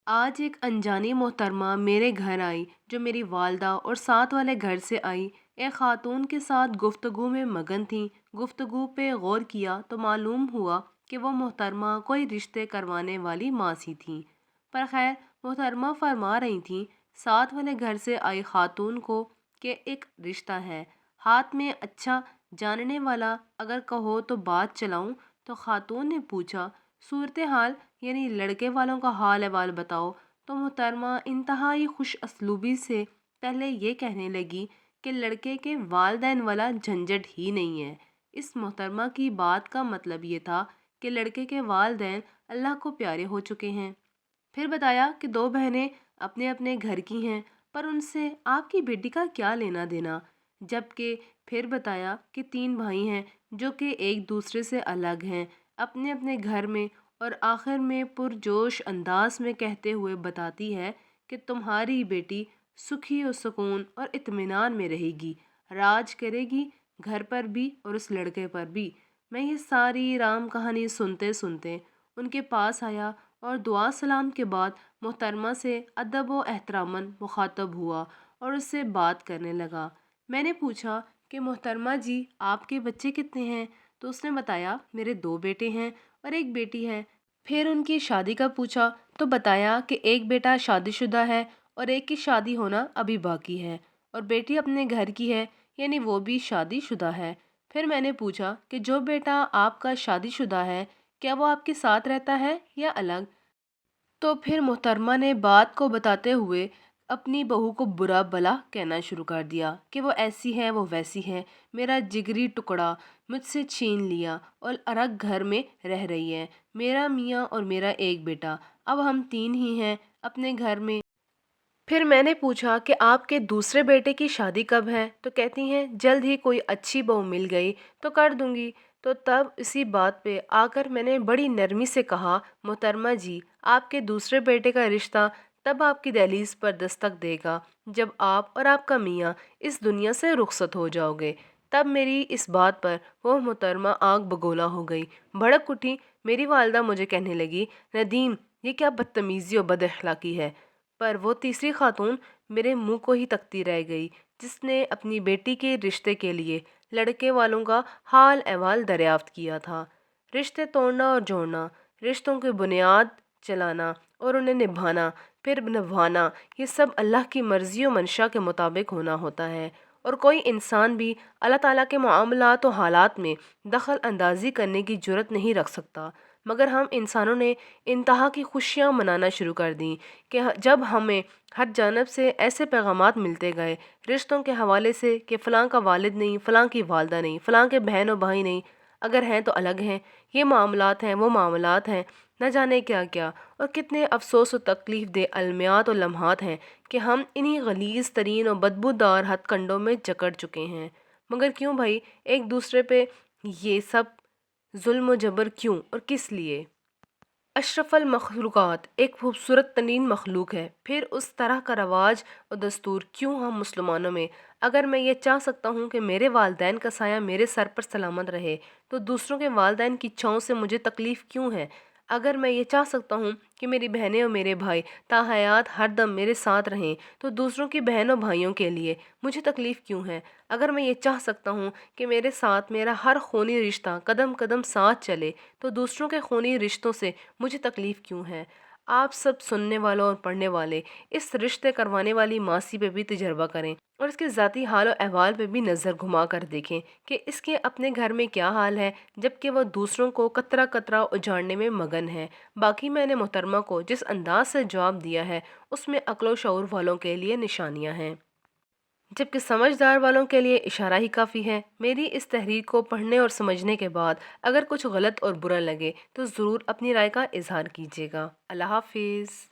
آج ایک انجانی محترمہ میرے گھر آئی جو میری والدہ اور ساتھ والے گھر سے آئی۔ ایک خاتون کے ساتھ گفتگو میں مگن تھی۔ گفتگو پہ غور کیا تو معلوم ہوا کہ وہ محترمہ کوئی رشتے کروانے والی ماسی تھیں۔ پر خیر، محترمہ فرما رہی تھیں ساتھ والے گھر سے آئی خاتون کو کہ ایک رشتہ ہے ہاتھ میں، اچھا جاننے والا، اگر کہو تو بات چلاؤں۔ تو خاتون نے پوچھا صورتحال یعنی لڑکے والوں کا حال احوال بتاؤ۔ تو محترمہ انتہائی خوش اسلوبی سے پہلے یہ کہنے لگی کہ لڑکے کے والدین والا جھنجھٹ ہی نہیں ہے۔ اس محترمہ کی بات کا مطلب یہ تھا کہ لڑکے کے والدین اللہ کو پیارے ہو چکے ہیں۔ پھر بتایا کہ دو بہنیں اپنے اپنے گھر کی ہیں، پر ان سے آپ کی بیٹی کا کیا لینا دینا، جبکہ پھر بتایا کہ تین بھائی ہیں جو کہ ایک دوسرے سے الگ ہیں اپنے اپنے گھر میں، اور آخر میں پرجوش انداز میں کہتے ہوئے بتاتی ہے کہ تمہاری بیٹی سکھی و سکون اور اطمینان میں رہے گی، راج کرے گی گھر پر بھی اور اس لڑکے پر بھی۔ میں یہ ساری رام کہانی سنتے سنتے ان کے پاس آیا اور دعا سلام کے بعد محترمہ سے ادب و احتراماً مخاطب ہوا اور اس سے بات کرنے لگا۔ میں نے پوچھا کہ محترمہ جی، آپ کے بچے کتنے ہیں؟ تو اس نے بتایا میرے دو بیٹے ہیں اور ایک بیٹی ہے۔ پھر ان کی شادی کا پوچھا تو بتایا کہ ایک بیٹا شادی شدہ ہے اور ایک کی شادی ہونا ابھی باقی ہے، اور بیٹی اپنے گھر کی ہے، یعنی وہ بھی شادی شدہ ہے۔ پھر میں نے پوچھا کہ جو بیٹا آپ کا شادی شدہ ہے کیا وہ آپ کے ساتھ رہتا ہے یا الگ؟ تو پھر محترمہ نے بات کو بتاتے ہوئے اپنی بہو کو برا بلا کہنا شروع کر دیا کہ وہ ایسی ہے، وہ ویسی ہے، میرا جگری ٹکڑا مجھ سے چھین لیا اور الگ گھر میں رہ رہی ہے، میرا میاں اور میرا ایک بیٹا، اب ہم تین ہی ہیں اپنے گھر میں۔ پھر میں نے پوچھا کہ آپ کے دوسرے بیٹے کی شادی کب ہے؟ تو کہتی ہیں جلد ہی کوئی اچھی بہو مل گئی تو کر دوں گی۔ تو تب اسی بات پہ آ کر میں نے بڑی نرمی سے کہا محترمہ جی، آپ کے دوسرے بیٹے کا رشتہ تب آپ کی دہلیز پر دستک دے گا جب آپ اور آپ کا میاں اس دنیا سے رخصت ہو جاؤ گے۔ تب میری اس بات پر وہ محترمہ آنکھ بگولا ہو گئی، بھڑک اٹھی۔ میری والدہ مجھے کہنے لگی ندیم، یہ کیا بدتمیزی اور بد اخلاقی ہے؟ پر وہ تیسری خاتون میرے منہ کو ہی تکتی رہ گئی جس نے اپنی بیٹی کے رشتے کے لیے لڑکے والوں کا حال احوال دریافت کیا تھا۔ رشتے توڑنا اور جوڑنا، رشتوں کی بنیاد چلانا اور انہیں نبھانا پھر نبھانا، یہ سب اللہ کی مرضی و منشا کے مطابق ہونا ہوتا ہے، اور کوئی انسان بھی اللہ تعالیٰ کے معاملات و حالات میں دخل اندازی کرنے کی جرت نہیں رکھ سکتا۔ مگر ہم انسانوں نے انتہا کی خوشیاں منانا شروع کر دیں کہ جب ہمیں ہر جانب سے ایسے پیغامات ملتے گئے رشتوں کے حوالے سے کہ فلاں کا والد نہیں، فلاں کی والدہ نہیں، فلاں کے بہن و بھائی نہیں، اگر ہیں تو الگ ہیں، یہ معاملات ہیں، وہ معاملات ہیں، نہ جانے کیا کیا، اور کتنے افسوس و تکلیف دہ المیات و لمحات ہیں کہ ہم انہی غلیظ ترین اور بدبودار ہتھ کنڈوں میں جکڑ چکے ہیں۔ مگر کیوں بھائی، ایک دوسرے پہ یہ سب ظلم و جبر کیوں اور کس لیے؟ اشرف المخلوقات ایک خوبصورت ترین مخلوق ہے، پھر اس طرح کا رواج اور دستور کیوں ہم مسلمانوں میں؟ اگر میں یہ چاہ سکتا ہوں کہ میرے والدین کا سایہ میرے سر پر سلامت رہے تو دوسروں کے والدین کی چھاؤں سے مجھے تکلیف کیوں ہے؟ اگر میں یہ چاہ سکتا ہوں کہ میری بہنیں اور میرے بھائی تا حیات ہر دم میرے ساتھ رہیں تو دوسروں کی بہنوں بھائیوں کے لیے مجھے تکلیف کیوں ہے؟ اگر میں یہ چاہ سکتا ہوں کہ میرے ساتھ میرا ہر خونی رشتہ قدم قدم ساتھ چلے تو دوسروں کے خونی رشتوں سے مجھے تکلیف کیوں ہے؟ آپ سب سننے والوں اور پڑھنے والے اس رشتے کروانے والی ماسی پہ بھی تجربہ کریں اور اس کے ذاتی حال و احوال پہ بھی نظر گھما کر دیکھیں کہ اس کے اپنے گھر میں کیا حال ہے، جبکہ وہ دوسروں کو قطرہ قطرہ اجاڑنے میں مگن ہے۔ باقی میں نے محترمہ کو جس انداز سے جواب دیا ہے اس میں عقل و شعور والوں کے لیے نشانیاں ہیں، جبکہ سمجھدار والوں کے لیے اشارہ ہی کافی ہے۔ میری اس تحریر کو پڑھنے اور سمجھنے کے بعد اگر کچھ غلط اور برا لگے تو ضرور اپنی رائے کا اظہار کیجیے گا۔ اللہ حافظ۔